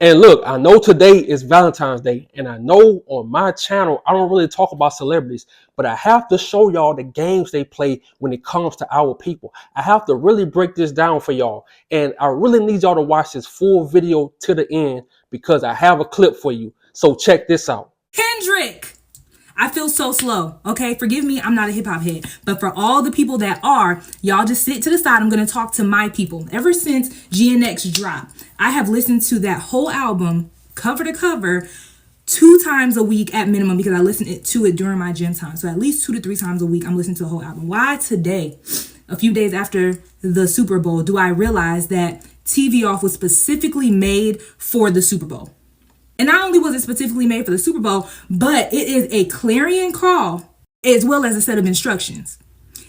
And look, I know today is Valentine's Day, and I know on my channel I don't really talk about celebrities, but I have to show y'all the games they play when it comes to our people. I have to really break this down for y'all, and I really need y'all to watch this full video to the end because I have a clip for you. So check this out. Kendrick! I feel so slow, okay? Forgive me, I'm not a hip hop head. But for all the people that are, y'all just sit to the side. I'm gonna talk to my people. Ever since GNX dropped, I have listened to that whole album, cover to cover, 2 times a week at minimum because I listen to it during my gym time. So at least 2 to 3 times a week, I'm listening to the whole album. Why today, a few days after the Super Bowl, do I realize that TV Off was specifically made for the Super Bowl? And not only was it specifically made for the Super Bowl, but it is a clarion call as well as a set of instructions.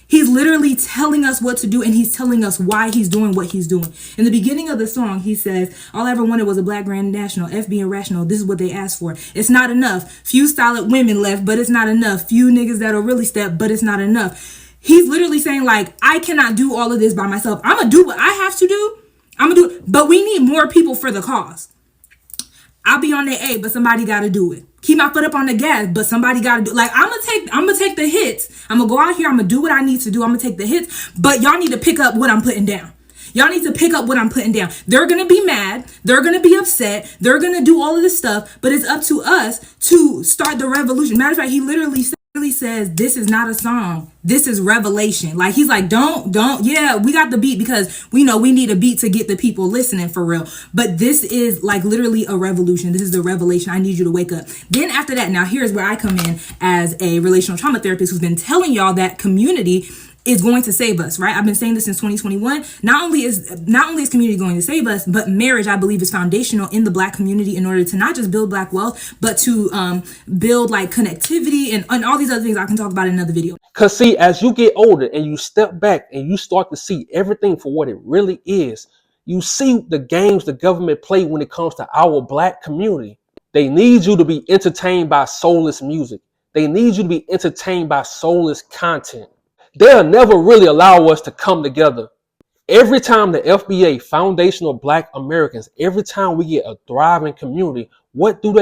He's literally telling us what to do, and he's telling us why he's doing what he's doing. In the beginning of the song, he says, all I ever wanted was a black grand national, F being rational. This is what they asked for. It's not enough. Few solid women left, but it's not enough. Few niggas that'll really step, but it's not enough. He's literally saying, like, I cannot do all of this by myself. I'm going to do what I have to do. I'm going to do it. But we need more people for the cause. I'll be on the A, but somebody got to do it. Keep my foot up on the gas, but somebody got to do it. Like, I'm gonna take the hits. I'm gonna go out here. I'm gonna do what I need to do. I'm gonna take the hits, but y'all need to pick up what I'm putting down. Y'all need to pick up what I'm putting down. They're going to be mad. They're going to be upset. They're going to do all of this stuff, but it's up to us to start the revolution. Matter of fact, he literally says, this is not a song. This is revelation. Like, he's like, yeah, we got the beat because we know we need a beat to get the people listening for real. But this is like literally a revolution. This is the revelation. I need you to wake up. Then after that, now here's where I come in as a relational trauma therapist who's been telling y'all that community is going to save us, right? I've been saying this since 2021. Not only is community going to save us, but marriage, I believe, is foundational in the Black community in order to not just build Black wealth, but to build like connectivity and all these other things I can talk about in another video. Because see, as you get older and you step back and you start to see everything for what it really is, you see the games the government play when it comes to our Black community. They need you to be entertained by soulless music. They need you to be entertained by soulless content. They'll never really allow us to come together. Every time the FBA, Foundational Black Americans, every time we get a thriving community, what do?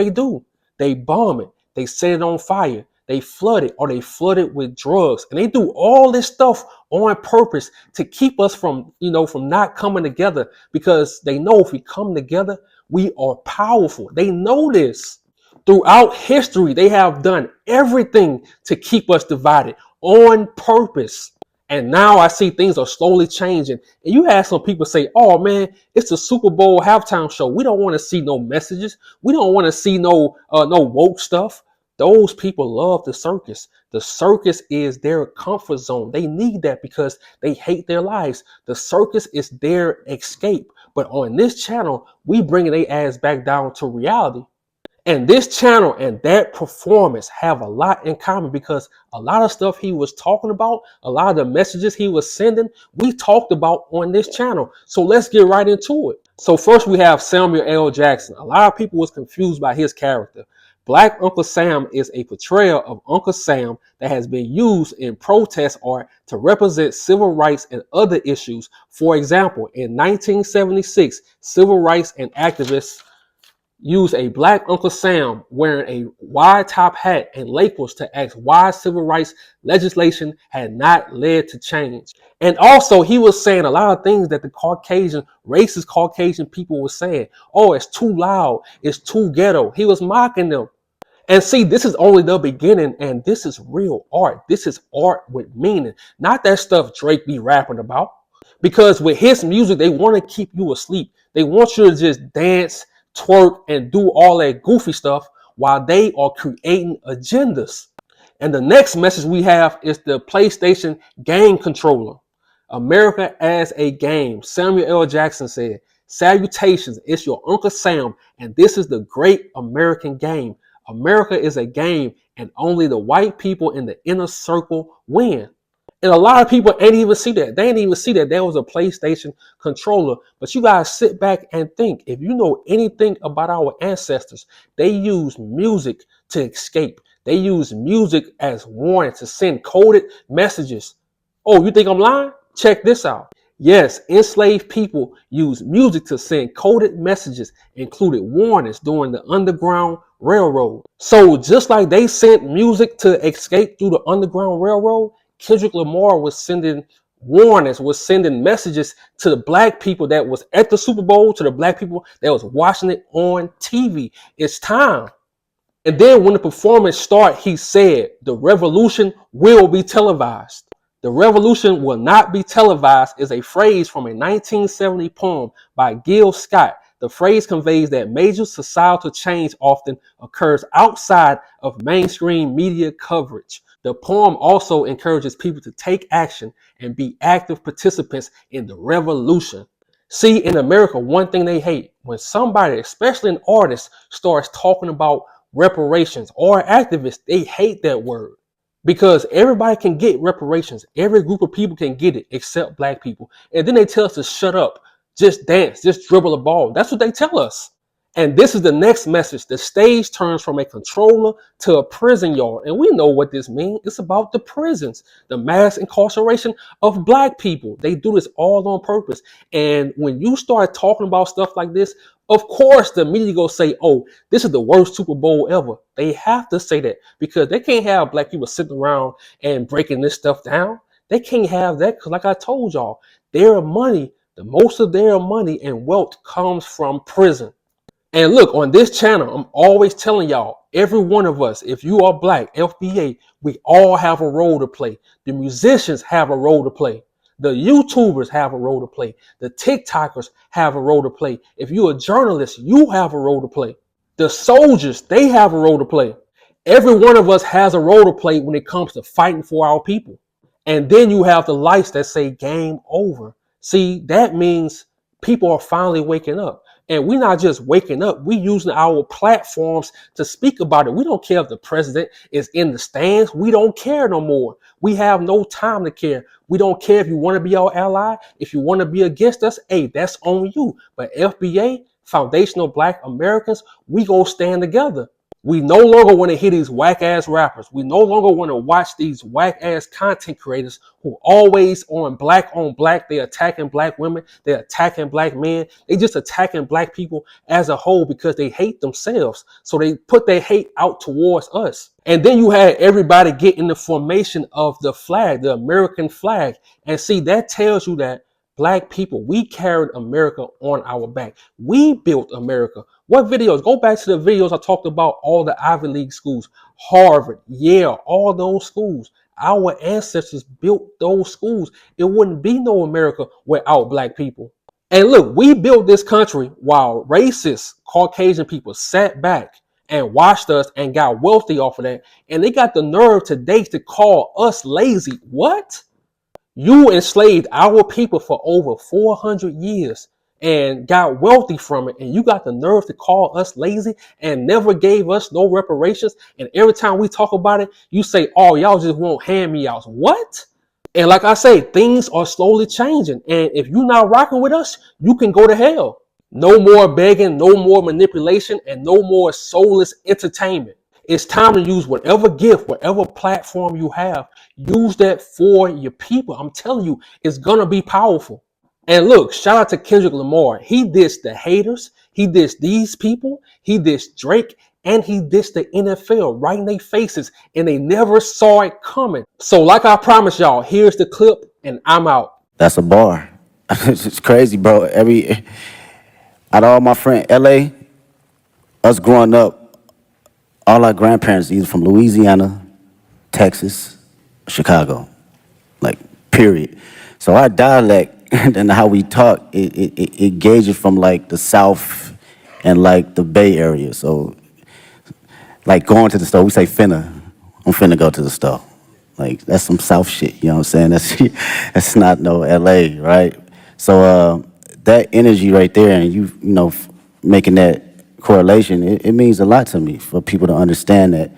They bomb it. They set it on fire. They flood it, or they flood it with drugs. And they do all this stuff on purpose to keep us from not coming together, because they know if we come together, we are powerful. They know this. Throughout history, they have done everything to keep us divided on purpose. And now I see things are slowly changing. And you have some people say, oh man, it's the Super Bowl halftime show. We don't want to see no messages. We don't want to see no woke stuff. Those people love the circus. The circus is their comfort zone. They need that because they hate their lives. The circus is their escape. But on this channel, we bring their ass back down to reality. And this channel and that performance have a lot in common, because a lot of stuff he was talking about, a lot of the messages he was sending, we talked about on this channel. So let's get right into it. So first we have Samuel L. Jackson. A lot of people was confused by his character. Black Uncle Sam is a portrayal of Uncle Sam that has been used in protest art to represent civil rights and other issues. For example, in 1976, civil rights and activists used a black Uncle Sam wearing a wide top hat and Lakers to ask why civil rights legislation had not led to change. And also he was saying a lot of things that the racist Caucasian people were saying. Oh, it's too loud. It's too ghetto. He was mocking them. And see, this is only the beginning, and this is real art. This is art with meaning, not that stuff Drake be rapping about. Because with his music, they want to keep you asleep. They want you to just dance, twerk, and do all that goofy stuff while they are creating agendas. And the next message we have is the PlayStation game controller. America as a game. Samuel L. Jackson said, "Salutations, it's your Uncle Sam, and this is the great American game. America is a game, and only the white people in the inner circle win." And a lot of people ain't even see that. They ain't even see that there was a PlayStation controller. But you guys sit back and think. If you know anything about our ancestors, they used music to escape. They used music as warning to send coded messages. Oh, you think I'm lying? Check this out. Yes, enslaved people used music to send coded messages, included warnings during the Underground Railroad. So just like they sent music to escape through the Underground Railroad, Kendrick Lamar was sending warnings, was sending messages to the black people that was at the Super Bowl, to the black people that was watching it on TV. It's time. And then when the performance started, he said, the revolution will be televised. The revolution will not be televised is a phrase from a 1970 poem by Gil Scott. The phrase conveys that major societal change often occurs outside of mainstream media coverage. The poem also encourages people to take action and be active participants in the revolution. See, in America, one thing they hate when somebody, especially an artist, starts talking about reparations or activists, they hate that word because everybody can get reparations. Every group of people can get it except black people. And then they tell us to shut up, just dance, just dribble a ball. That's what they tell us. And this is the next message. The stage turns from a controller to a prison yard. And we know what this means. It's about the prisons, the mass incarceration of black people. They do this all on purpose. And when you start talking about stuff like this, of course, the media go say, oh, this is the worst Super Bowl ever. They have to say that because they can't have black people sitting around and breaking this stuff down. They can't have that because, like I told y'all, their money, the most of their money and wealth comes from prison. And look, on this channel, I'm always telling y'all, every one of us, if you are black, FBA, we all have a role to play. The musicians have a role to play. The YouTubers have a role to play. The TikTokers have a role to play. If you're a journalist, you have a role to play. The soldiers, they have a role to play. Every one of us has a role to play when it comes to fighting for our people. And then you have the lights that say game over. See, that means people are finally waking up. And we're not just waking up, we're using our platforms to speak about it. We don't care if the president is in the stands. We don't care no more. We have no time to care. We don't care if you want to be our ally. If you want to be against us, hey, that's on you. But FBA, Foundational Black Americans, we go stand together. We no longer want to hear these whack ass rappers. We no longer want to watch these whack ass content creators who always on black. They're attacking black women. They're attacking black men. They just attacking black people as a whole because they hate themselves. So they put their hate out towards us. And then you had everybody get in the formation of the flag, the American flag. And see, that tells you that black people, we carried America on our back. We built America. What videos? Go back to the videos I talked about all the Ivy League schools, Harvard, Yale, all those schools. Our ancestors built those schools. It wouldn't be no America without black people. And look, we built this country while racist Caucasian people sat back and watched us and got wealthy off of that. And they got the nerve today to call us lazy. What? You enslaved our people for over 400 years and got wealthy from it. And you got the nerve to call us lazy and never gave us no reparations. And every time we talk about it, you say, oh, y'all just want hand-me-outs. What? And like I say, things are slowly changing. And if you're not rocking with us, you can go to hell. No more begging, no more manipulation, and no more soulless entertainment. It's time to use whatever gift, whatever platform you have. Use that for your people. I'm telling you, it's going to be powerful. And look, shout out to Kendrick Lamar. He dissed the haters. He dissed these people. He dissed Drake. And he dissed the NFL right in their faces. And they never saw it coming. So like I promised y'all, here's the clip and I'm out. That's a bar. It's crazy, bro. Out of all my friends, LA, us growing up, all our grandparents either from Louisiana, Texas, Chicago, like period. So our dialect and how we talk, it gauges from like the South and like the Bay Area. So like going to the store, we say finna. I'm finna go to the store. Like that's some South shit, you know what I'm saying? That's not no LA, right? So that energy right there, and you know, making that correlation, it means a lot to me for people to understand that